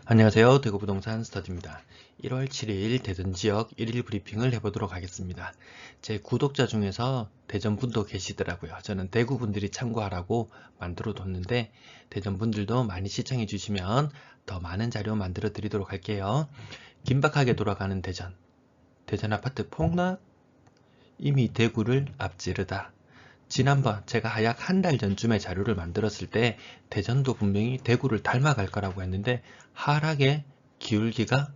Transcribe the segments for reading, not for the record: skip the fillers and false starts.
안녕하세요. 대구부동산 스터디입니다. 1월 7일 대전 지역 1일 브리핑을 해보도록 하겠습니다. 제 구독자 중에서 대전분도 계시더라고요. 저는 대구분들이 참고하라고 만들어 뒀는데 대전분들도 많이 시청해 주시면 더 많은 자료 만들어 드리도록 할게요. 긴박하게 돌아가는 대전. 대전 아파트 폭락? 이미 대구를 앞지르다. 지난번 제가 약 한 달 전쯤에 자료를 만들었을 때 대전도 분명히 대구를 닮아갈 거라고 했는데 하락의 기울기가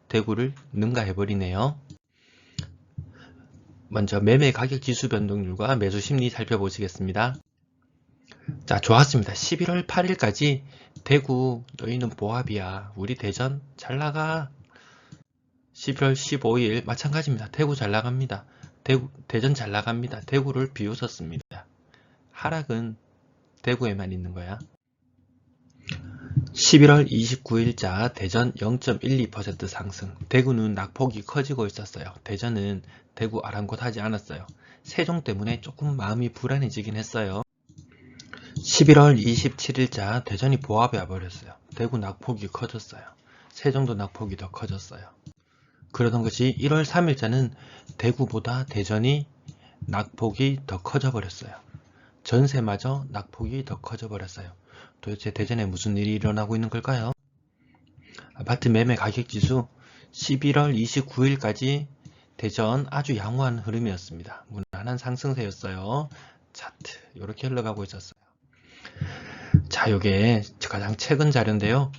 대구를 능가해버리네요. 먼저 매매 가격 지수 변동률과 매수 심리 살펴보시겠습니다. 자, 좋았습니다. 11월 8일까지 대구 너희는 보합이야. 우리 대전 잘 나가. 11월 15일 마찬가지입니다. 대구 잘 나갑니다. 대전 잘 나갑니다. 대구를 비웃었습니다. 하락은 대구에만 있는 거야. 11월 29일자 대전 0.12% 상승. 대구는 낙폭이 커지고 있었어요. 대전은 대구 아랑곳하지 않았어요. 세종 때문에 조금 마음이 불안해지긴 했어요. 11월 27일자 대전이 보합에 와버렸어요. 대구 낙폭이 커졌어요. 세종도 낙폭이 더 커졌어요. 그러던 것이 1월 3일자는 대구보다 대전이 낙폭이 더 커져 버렸어요. 전세마저 낙폭이 더 커져 버렸어요. 도대체 대전에 무슨 일이 일어나고 있는 걸까요? 아파트 매매 가격 지수 11월 29일까지 대전 아주 양호한 흐름이었습니다. 무난한 상승세였어요. 차트 이렇게 흘러가고 있었어요. 자, 요게 가장 최근 자료인데요.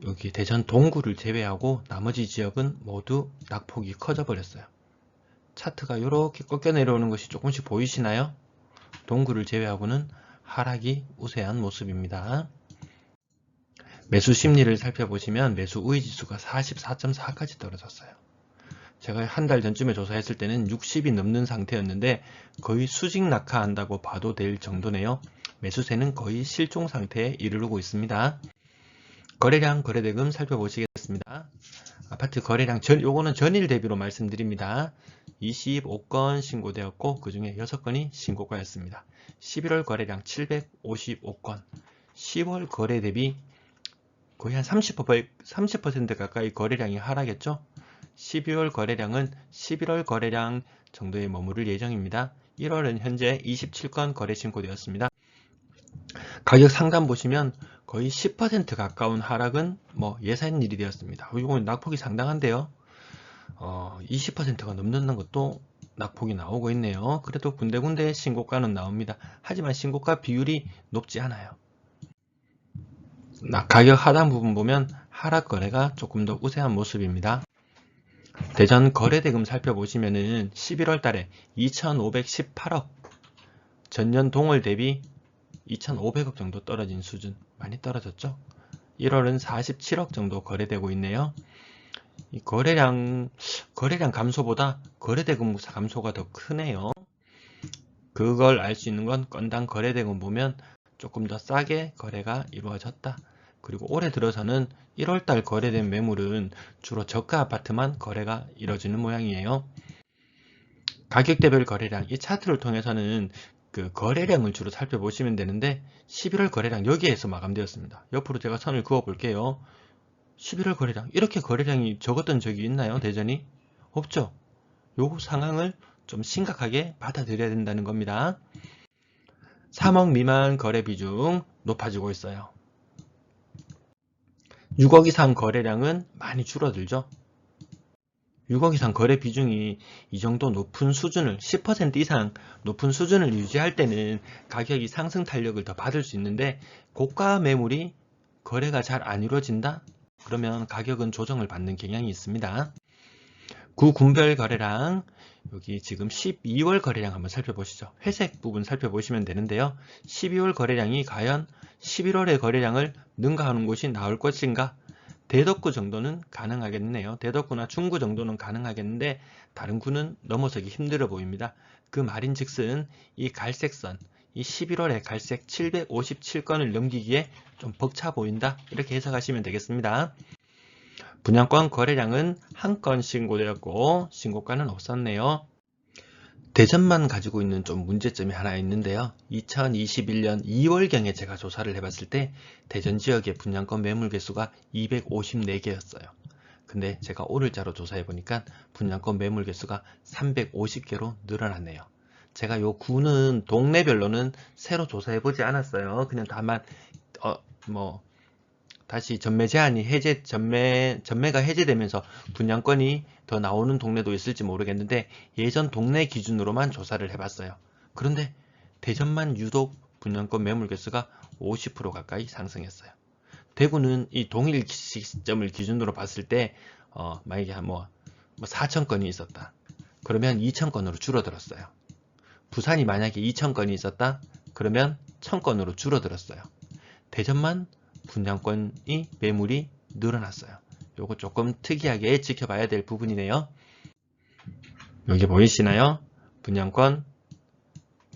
여기 대전 동구를 제외하고 나머지 지역은 모두 낙폭이 커져 버렸어요. 차트가 이렇게 꺾여 내려오는 것이 조금씩 보이시나요? 동구를 제외하고는 하락이 우세한 모습입니다. 매수 심리를 살펴보시면 매수 우위지수가 44.4까지 떨어졌어요. 제가 한 달 전쯤에 조사했을 때는 60이 넘는 상태였는데 거의 수직 낙하한다고 봐도 될 정도네요. 매수세는 거의 실종 상태에 이르르고 있습니다. 거래량, 거래대금 살펴보시겠습니다. 아파트 거래량, 요거는 전일 대비로 말씀드립니다. 25건 신고되었고 그 중에 6건이 신고가였습니다. 11월 거래량 755건, 10월 거래 대비 거의 한 30% 가까이 거래량이 하락했죠. 12월 거래량은 11월 거래량 정도에 머무를 예정입니다. 1월은 현재 27건 거래 신고되었습니다. 가격 상단 보시면 거의 10% 가까운 하락은 예산 일이 되었습니다. 이건 낙폭이 상당한데요. 20%가 넘는 것도 낙폭이 나오고 있네요. 그래도 군데군데 신고가는 나옵니다. 하지만 신고가 비율이 높지 않아요. 가격 하단 부분 보면 하락 거래가 조금 더 우세한 모습입니다. 대전 거래대금 살펴보시면은 11월 달에 2,518억, 전년 동월 대비 2,500억 정도 떨어진 수준, 많이 떨어졌죠. 1월은 47억 정도 거래되고 있네요. 이 거래량 감소보다 거래대금 감소가 더 크네요. 그걸 알 수 있는 건 건당 거래대금 보면 조금 더 싸게 거래가 이루어졌다. 그리고 올해 들어서는 1월달 거래된 매물은 주로 저가 아파트만 거래가 이루어지는 모양이에요. 가격대별 거래량, 이 차트를 통해서는 그 거래량을 주로 살펴보시면 되는데 11월 거래량 여기에서 마감되었습니다. 옆으로 제가 선을 그어 볼게요. 11월 거래량, 이렇게 거래량이 적었던 적이 있나요? 대전이? 없죠. 요 상황을 좀 심각하게 받아들여야 된다는 겁니다. 3억 미만 거래 비중 높아지고 있어요. 6억 이상 거래량은 많이 줄어들죠. 6억 이상 거래 비중이 이 정도 높은 수준을 10% 이상 높은 수준을 유지할 때는 가격이 상승 탄력을 더 받을 수 있는데 고가 매물이 거래가 잘 안 이루어진다? 그러면 가격은 조정을 받는 경향이 있습니다. 구군별 거래량, 여기 지금 12월 거래량 한번 살펴보시죠. 회색 부분 살펴보시면 되는데요. 12월 거래량이 과연 11월의 거래량을 능가하는 곳이 나올 것인가? 대덕구 정도는 가능하겠네요. 대덕구나 중구 정도는 가능하겠는데 다른 구는 넘어서기 힘들어 보입니다. 그 말인즉슨 이 갈색선, 이 11월의 갈색 757건을 넘기기에 좀 벅차 보인다, 이렇게 해석하시면 되겠습니다. 분양권 거래량은 한 건 신고되었고 신고가는 없었네요. 대전만 가지고 있는 좀 문제점이 하나 있는데요. 2021년 2월경에 제가 조사를 해봤을 때 대전 지역의 분양권 매물 개수가 254개였어요. 근데 제가 오늘자로 조사해보니까 분양권 매물 개수가 350개로 늘어났네요. 제가 요 구는 동네별로는 새로 조사해보지 않았어요. 그냥 다만 다시 전매 제한이 전매가 해제되면서 분양권이 더 나오는 동네도 있을지 모르겠는데 예전 동네 기준으로만 조사를 해봤어요. 그런데 대전만 유독 분양권 매물 개수가 50% 가까이 상승했어요. 대구는 이 동일 시점을 기준으로 봤을 때 만약에 뭐 4,000건이 있었다. 그러면 2,000건으로 줄어들었어요. 부산이 만약에 2,000건이 있었다. 그러면 1,000건으로 줄어들었어요. 대전만 분양권이 매물이 늘어났어요. 요거 조금 특이하게 지켜봐야 될 부분이네요. 여기 보이시나요? 분양권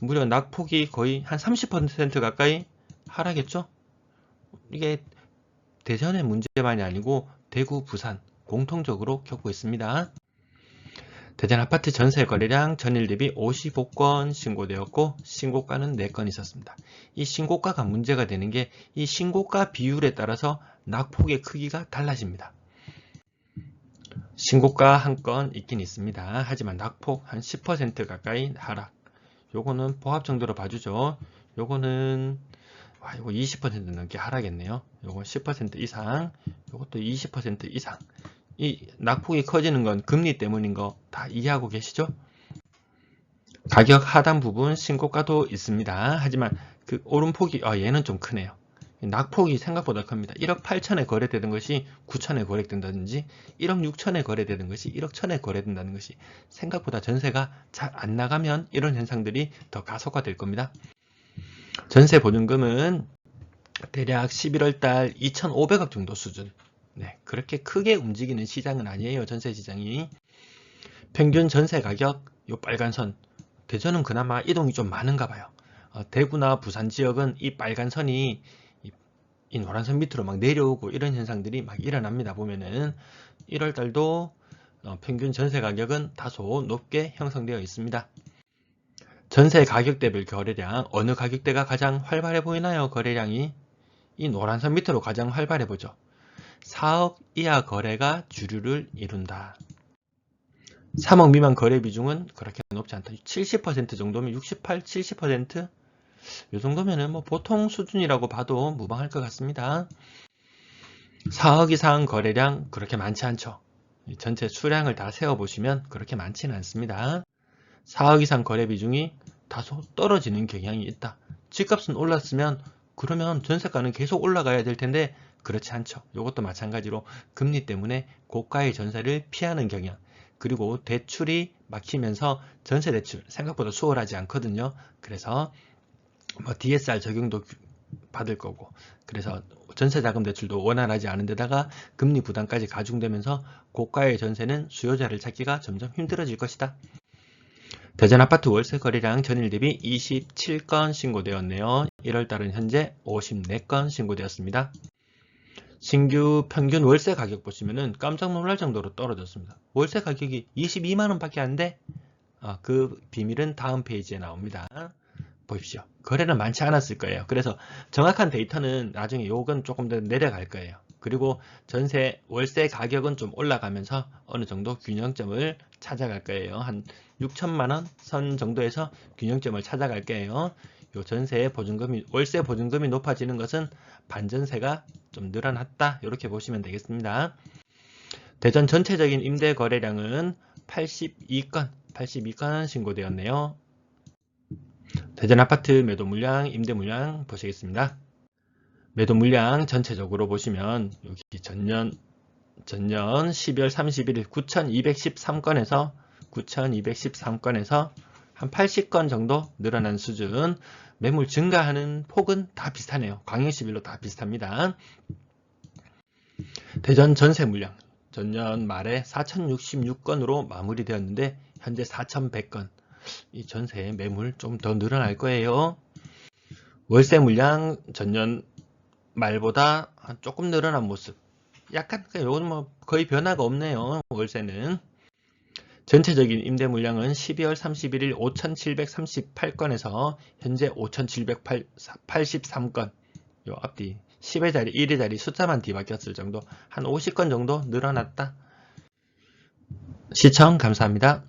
무려 낙폭이 거의 한 30% 가까이 하락했죠? 이게 대전의 문제만이 아니고 대구, 부산 공통적으로 겪고 있습니다. 대전 아파트 전세 거래량 전일 대비 55건 신고되었고 신고가는 4건 있었습니다. 이 신고가가 문제가 되는 게 이 신고가 비율에 따라서 낙폭의 크기가 달라집니다. 신고가 한 건 있긴 있습니다. 하지만 낙폭 한 10% 가까이 하락. 요거는 보합 정도로 봐주죠. 요거는 이거 20% 넘게 하락했네요. 요거 10% 이상, 요것도 20% 이상. 이 낙폭이 커지는 건 금리 때문인 거 다 이해하고 계시죠? 가격 하단 부분 신고가도 있습니다. 하지만 그 오름폭이 얘는 좀 크네요. 낙폭이 생각보다 큽니다. 1억 8천에 거래되던 것이 9천에 거래된다든지 1억 6천에 거래되던 것이 1억 1천에 거래된다는 것이 생각보다 전세가 잘 안 나가면 이런 현상들이 더 가속화될 겁니다. 전세 보증금은 대략 11월달 2,500억 정도 수준. 네, 그렇게 크게 움직이는 시장은 아니에요. 전세 시장이. 평균 전세 가격 요 빨간 선. 대전은 그나마 이동이 좀 많은가 봐요. 대구나 부산 지역은 이 빨간 선이 이 노란 선 밑으로 막 내려오고 이런 현상들이 막 일어납니다. 보면은 1월 달도 평균 전세 가격은 다소 높게 형성되어 있습니다. 전세 가격대별 거래량 어느 가격대가 가장 활발해 보이나요? 거래량이 이 노란 선 밑으로 가장 활발해 보죠. 4억 이하 거래가 주류를 이룬다. 3억 미만 거래 비중은 그렇게 높지 않다. 70% 정도면 68, 70%? 이 정도면은 뭐 보통 수준이라고 봐도 무방할 것 같습니다. 4억 이상 거래량 그렇게 많지 않죠. 전체 수량을 다 세어보시면 그렇게 많지는 않습니다. 4억 이상 거래 비중이 다소 떨어지는 경향이 있다. 집값은 올랐으면 그러면 전세가는 계속 올라가야 될 텐데 그렇지 않죠. 이것도 마찬가지로 금리 때문에 고가의 전세를 피하는 경향. 그리고 대출이 막히면서 전세 대출 생각보다 수월하지 않거든요. 그래서 뭐 DSR 적용도 받을 거고 그래서 전세자금 대출도 원활하지 않은 데다가 금리 부담까지 가중되면서 고가의 전세는 수요자를 찾기가 점점 힘들어질 것이다. 대전 아파트 월세 거래량 전일 대비 27건 신고되었네요. 1월달은 현재 54건 신고되었습니다. 신규 평균 월세 가격 보시면은 깜짝 놀랄 정도로 떨어졌습니다. 월세 가격이 22만원 밖에 안 돼? 그 비밀은 다음 페이지에 나옵니다. 보십시오. 거래는 많지 않았을 거예요. 그래서 정확한 데이터는 나중에 요건 조금 더 내려갈 거예요. 그리고 전세, 월세 가격은 좀 올라가면서 어느 정도 균형점을 찾아갈 거예요. 한 6천만원 선 정도에서 균형점을 찾아갈 거예요. 요 전세 보증금이, 월세 보증금이 높아지는 것은 반전세가 좀 늘어났다. 이렇게 보시면 되겠습니다. 대전 전체적인 임대 거래량은 82건 신고되었네요. 대전 아파트 매도 물량, 임대 물량 보시겠습니다. 매도 물량 전체적으로 보시면 여기 전년 12월 31일 9,213건에서 한 80건 정도 늘어난 수준. 매물 증가하는 폭은 다 비슷하네요. 광역시별로 다 비슷합니다. 대전 전세 물량 전년 말에 4,066건으로 마무리되었는데 현재 4,100건. 이 전세 매물 좀 더 늘어날 거예요. 월세 물량 전년 말보다 조금 늘어난 모습. 약간 이건 뭐 거의 변화가 없네요. 월세는 전체적인 임대 물량은 12월 31일 5,738건에서 현재 5,783건. 요 앞뒤 10의 자리, 1의 자리 숫자만 뒤바뀌었을 정도, 한 50건 정도 늘어났다. 시청 감사합니다.